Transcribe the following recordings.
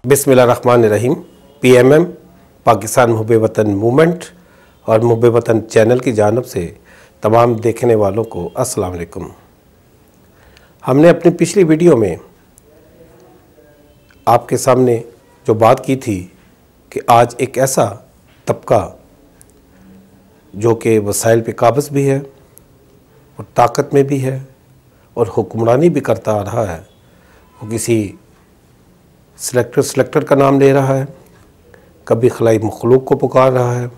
बिस्मिल्लाहिर्रहमानिर्रहीम। PMM पाकिस्तान मुहब्बे वतन movement और मुहब्बे वतन चैनल की जानिब से तमाम देखने वालों को अस्सलाम वालेकुम। हमने अपनी पिछली वीडियो में आपके सामने जो बात की थी कि आज एक ऐसा तबका जो कि वसाइल पे काबिज़ भी है और ताकत में भी है और हुक्मरानी भी करता आ रहा है, वो किसी सिलेक्टर का नाम ले रहा है, कभी खलाई मखलूक को पुकार रहा है,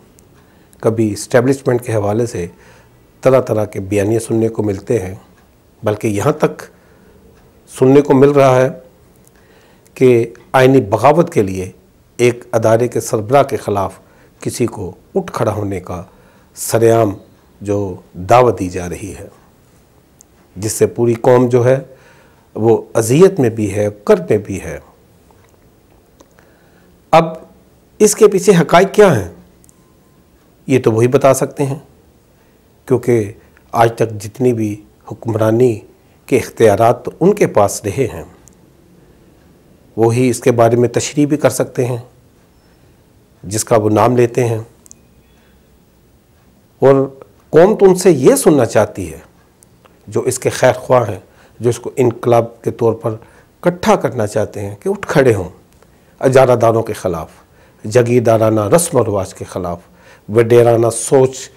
कभी इस्टेब्लिशमेंट के हवाले से तरह तरह के बयानियाँ सुनने को मिलते हैं। बल्कि यहाँ तक सुनने को मिल रहा है कि आइनी बगावत के लिए एक अदारे के सरबराह के ख़िलाफ़ किसी को उठ खड़ा होने का सरेआम जो दावत दी जा रही है, जिससे पूरी कौम जो है वो अज़ियत में भी है, कर्ब में भी है। अब इसके पीछे हक़ाइक़ क्या हैं, ये तो वही बता सकते हैं, क्योंकि आज तक जितनी भी हुक्मरानी के इख्तियारात तो उनके पास रहे हैं, वही इसके बारे में तशरीह भी कर सकते हैं जिसका वो नाम लेते हैं। और कौम तो उनसे ये सुनना चाहती है जो इसके खैर ख्वाह हैं, जो इसको इनकलाब के तौर पर इकट्ठा करना चाहते हैं कि उठ खड़े हों अजारादारों के ख़िलाफ़, जगीरदाराना रस्म व रवाज के ख़िलाफ़, वडेराना सोच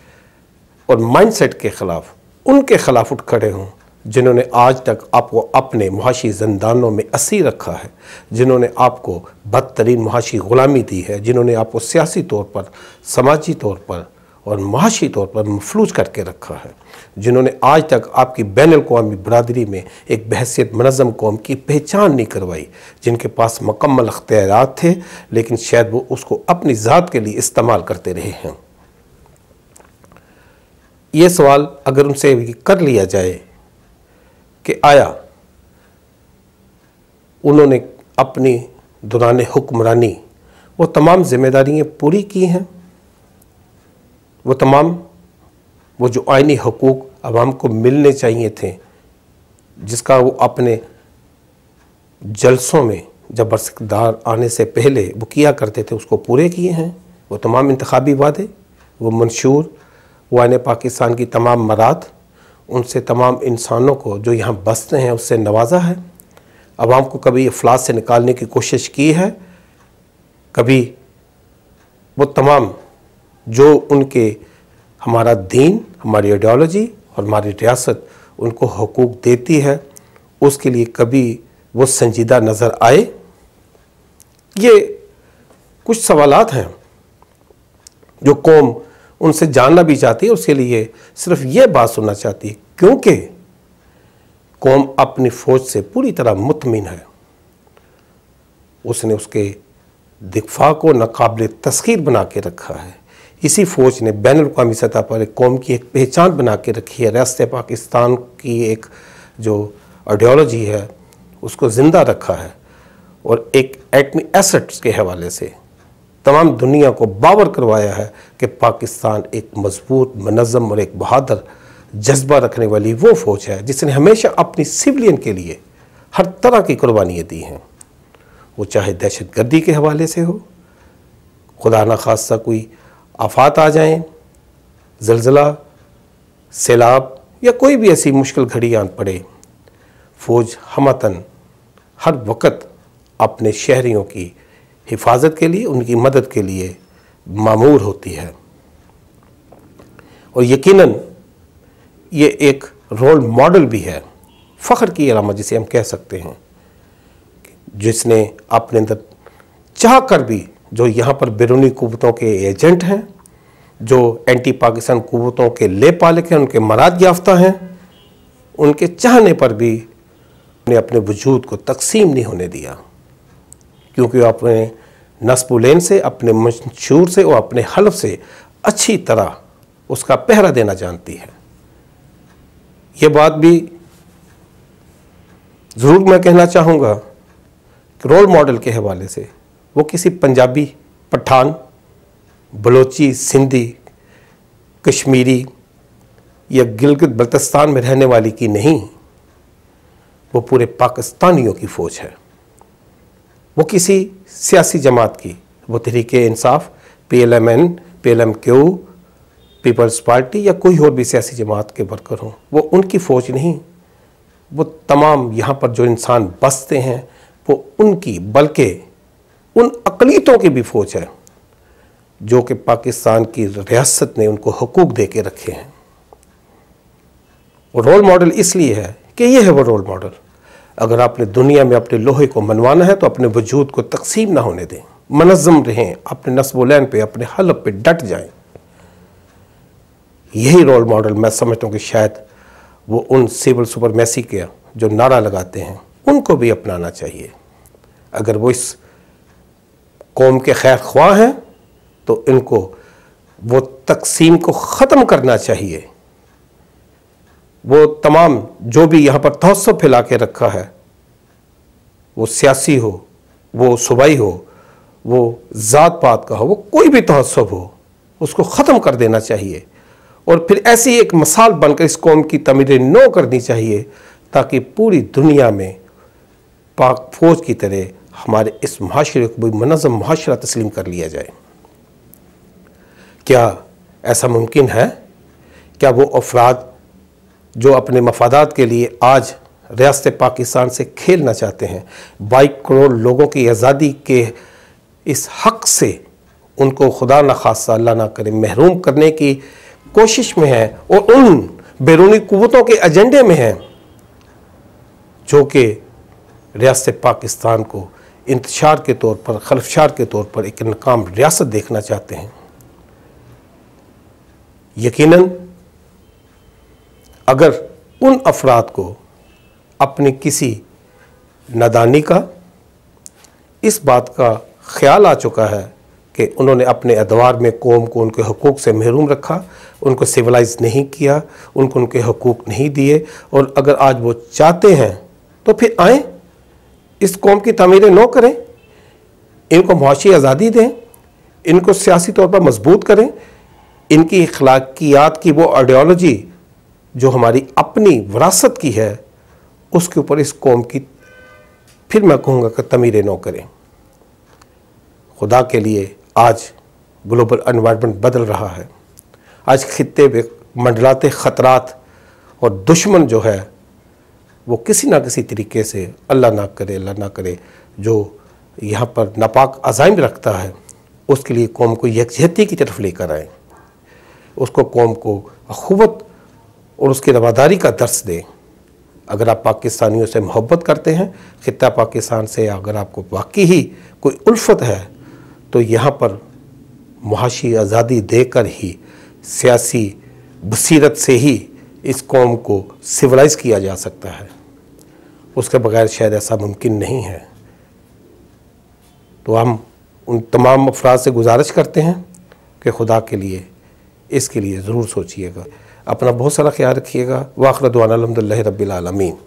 और माइंडसेट के ख़िलाफ़, उनके ख़िलाफ़ उठ खड़े हों जिन्होंने आज तक आपको अपने मुआशी ज़ंदानों में असीर रखा है, जिन्होंने आपको बदतरीन मुआशी ग़ुलामी दी है, जिन्होंने आपको सियासी तौर पर, समाजी तौर पर और मुआशी तौर पर मफलूज करके रखा है, जिन्होंने आज तक आपकी बैनुल-अक़वामी बरादरी में एक बहैसियत मुनज़्ज़म कौम की पहचान नहीं करवाई, जिनके पास मुकम्मल इख्तियारात थे लेकिन शायद वो उसको अपनी ज़ात के लिए इस्तेमाल करते रहे हैं। ये सवाल अगर उनसे कर लिया जाए कि आया उन्होंने अपनी दौरान हुक्मरानी वो तमाम ज़िम्मेदारियाँ पूरी की हैं, वो जो आइनी हकूक़ अवाम को मिलने चाहिए थे, जिसका वो अपने जलसों में जब बरसकदार आने से पहले वो किया करते थे, उसको पूरे किए हैं। वो तमाम इंतखाबी वादे, वो मंशूर, वो आने पाकिस्तान की तमाम मराद, उनसे तमाम इंसानों को जो यहाँ बसते हैं उससे नवाजा है। अवाम को कभी अफलास से निकालने की कोशिश की है, कभी वो तमाम जो उनके हमारा दीन, हमारी आइडियोलॉजी और हमारी रियासत उनको हकूक़ देती है, उसके लिए कभी वो संजीदा नज़र आए। ये कुछ सवालात हैं जो कौम उनसे जानना भी चाहती है, उसके लिए सिर्फ ये बात सुनना चाहती है, क्योंकि कौम अपनी फ़ौज से पूरी तरह मुतमिन है। उसने उसके दिफा को नाकाबिल तस्खीर बना के रखा है। इसी फ़ौज ने बैनुल-अक़वामी सतह पर एक कौम की एक पहचान बना के रखी है। रियासत पाकिस्तान की एक जो आइडियोलॉजी है उसको ज़िंदा रखा है और एक एटमी एसेट्स के हवाले से तमाम दुनिया को बावर करवाया है कि पाकिस्तान एक मजबूत, मुनज़्ज़म और एक बहादुर जज्बा रखने वाली वो फ़ौज है जिसने हमेशा अपनी सिविलियन के लिए हर तरह की कुर्बानियाँ दी हैं। वो चाहे दहशतगर्दी के हवाले से हो, खुदा न खास्ता कोई आफात आ जाएं, ज़लज़ला, सैलाब या कोई भी ऐसी मुश्किल घड़ी आन पड़े, फ़ौज हमतन हर वक्त अपने शहरियों की हिफाजत के लिए, उनकी मदद के लिए मामूर होती है। और यकीनन ये एक रोल मॉडल भी है, फ़ख्र की अलामत जिसे हम कह सकते हैं, जिसने अपने अंदर चाह कर भी जो यहाँ पर बैरूनी कुव्वतों के एजेंट हैं, जो एंटी पाकिस्तान कुव्वतों के ले पालक हैं, उनके मराद याफ्ता हैं, उनके चाहने पर भी उन्हें अपने वजूद को तकसीम नहीं होने दिया, क्योंकि अपने नस्बुलैन से, अपने मंशूर से और अपने हल्फ से अच्छी तरह उसका पहरा देना जानती है। ये बात भी ज़रूर मैं कहना चाहूँगा कि रोल मॉडल के हवाले से वो किसी पंजाबी, पठान, बलोची, सिंधी, कश्मीरी या गिलगित बल्तिस्तान में रहने वाली की नहीं, वो पूरे पाकिस्तानियों की फ़ौज है। वो किसी सियासी जमात की, वो Tehreek Insaf, PLMN, PLMQ, peoples party या कोई और भी सियासी जमात के वर्कर हों, वो उनकी फ़ौज नहीं, वो तमाम यहाँ पर जो इंसान बसते हैं वो उनकी, बल्कि उन अक़लियतों की भी फ़ौज है जो कि पाकिस्तान की रियासत ने उनको हुकूक दे के रखे हैं। वो रोल मॉडल इसलिए है कि ये है वो रोल मॉडल। अगर आपने दुनिया में अपने लोहे को मनवाना है तो अपने वजूद को तकसीम ना होने दें, मनज़्ज़म रहें, अपने नस्ब-ओ-लैन पे, अपने हलफ पे डट जाएं। यही रोल मॉडल मैं समझता हूँ कि शायद वो उन सिविल सुपरमेसी के जो नारा लगाते हैं उनको भी अपनाना चाहिए। अगर वो इस कौम के खैर ख्वाह हैं तो इनको वो तकसीम को ख़त्म करना चाहिए। वो तमाम जो भी यहाँ पर तहस्सुब फैला के रखा है, वो सियासी हो, वो सूबाई हो, वो ज़ात पात का हो, वो कोई भी तहस्सुब हो, उसको ख़त्म कर देना चाहिए और फिर ऐसी एक मिसाल बनकर इस कौम की तमीर नौ करनी चाहिए ताकि पूरी दुनिया में पाक फ़ौज की तरह हमारे इस माशरे को भी मुनज़्ज़म माशरा तस्लीम कर लिया जाए। क्या ऐसा मुमकिन है? क्या वो अफराद जो अपने मफादात के लिए आज रियासत पाकिस्तान से खेलना चाहते हैं, 22 करोड़ लोगों की आज़ादी के इस हक़ से उनको खुदा न खास्ता अल्लाह ना करे महरूम करने की कोशिश में है और उन बैरूनी कुव्वतों के एजेंडे में है जो कि रियासत पाकिस्तान को इंतशार के तौर पर, खलफशार के तौर पर एक नाकाम रियासत देखना चाहते हैं? यकीनन अगर उन अफराद को अपनी किसी नादानी का, इस बात का ख्याल आ चुका है कि उन्होंने अपने अदवार में कौम को उनके हुकूक से महरूम रखा, उनको सिविलाइज नहीं किया, उनको उनके हुकूक नहीं दिए, और अगर आज वो चाहते हैं तो फिर आएँ, इस कौम की तामीर नौ करें, इनको मुआशी आज़ादी दें, इनको सियासी तौर पर मजबूत करें, इनकी अखलाकियात की वो आइडियोलॉजी जो हमारी अपनी विरासत की है उसके ऊपर इस कौम की फिर मैं कहूँगा कि तमीर नौ करें। खुदा के लिए आज ग्लोबल एनवायरनमेंट बदल रहा है। आज खित्ते में मंडलाते ख़तरात और दुश्मन जो है वो किसी ना किसी तरीके से अल्लाह ना करे जो यहाँ पर नापाक अज़ाइम रखता है, उसके लिए कौम को यकजहती की तरफ लेकर आए, उसको कौम को अखुवत और उसकी रवादारी का दर्स दें। अगर आप पाकिस्तानियों से मोहब्बत करते हैं, खित्ता पाकिस्तान से अगर आपको वाकई ही कोई उल्फत है, तो यहाँ पर मुआशी आज़ादी देकर ही, सियासी बसीरत से ही इस कौम को सिविलाइज किया जा सकता है। उसके बगैर शायद ऐसा मुमकिन नहीं है। तो हम उन तमाम अफराद से गुजारिश करते हैं कि खुदा के लिए इसके लिए ज़रूर सोचिएगा। अपना बहुत सारा ख्याल रखिएगा। वाखिर दुआना अल्हम्दुलिल्लाहि रब्बिल आलमीन।